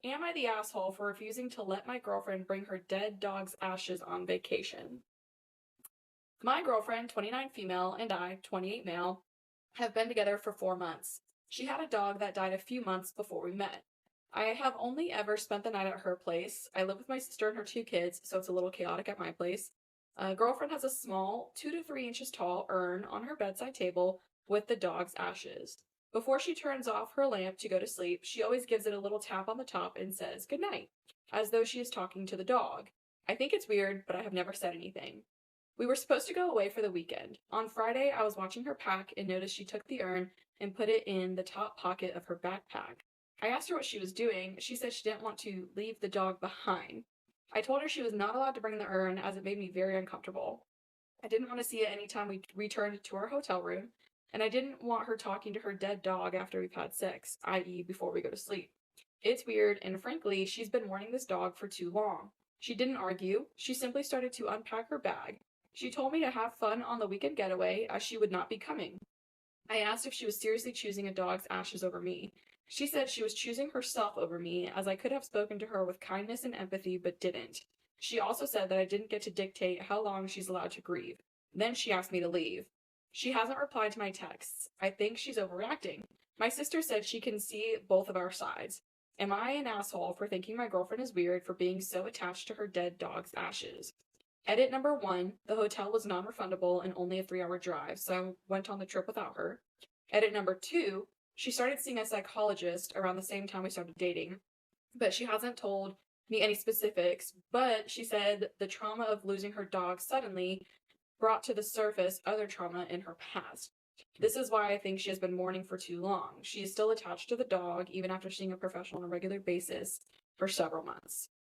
Am I the asshole for refusing to let my girlfriend bring her dead dog's ashes on vacation? My girlfriend, 29 female, and I, 28 male, have been together for 4 months. She had a dog that died a few months before we met. I have only ever spent the night at her place. I live with my sister and her two kids, so it's a little chaotic at my place. Girlfriend has a small, 2 to 3 inches tall urn on her bedside table with the dog's ashes. Before she turns off her lamp to go to sleep, she always gives it a little tap on the top and says good night, as though she is talking to the dog. I think it's weird, but I have never said anything. We were supposed to go away for the weekend. On Friday, I was watching her pack and noticed she took the urn and put it in the top pocket of her backpack. I asked her what she was doing. She said she didn't want to leave the dog behind. I told her she was not allowed to bring the urn as it made me very uncomfortable. I didn't want to see it anytime we returned to our hotel room, and I didn't want her talking to her dead dog after we've had sex, i.e., before we go to sleep. It's weird, and frankly, she's been mourning this dog for too long. She didn't argue. She simply started to unpack her bag. She told me to have fun on the weekend getaway as she would not be coming. I asked if she was seriously choosing a dog's ashes over me. She said she was choosing herself over me, as I could have spoken to her with kindness and empathy, but didn't. She also said that I didn't get to dictate how long she's allowed to grieve. Then she asked me to leave. She hasn't replied to my texts. I think she's overreacting. My sister said she can see both of our sides. Am I an asshole for thinking my girlfriend is weird for being so attached to her dead dog's ashes? Edit number 1, the hotel was non-refundable and only a 3-hour drive, so I went on the trip without her. Edit number 2, she started seeing a psychologist around the same time we started dating, but she hasn't told me any specifics, but she said the trauma of losing her dog suddenly brought to the surface other trauma in her past. This is why I think she has been mourning for too long. She is still attached to the dog, even after seeing a professional on a regular basis for several months.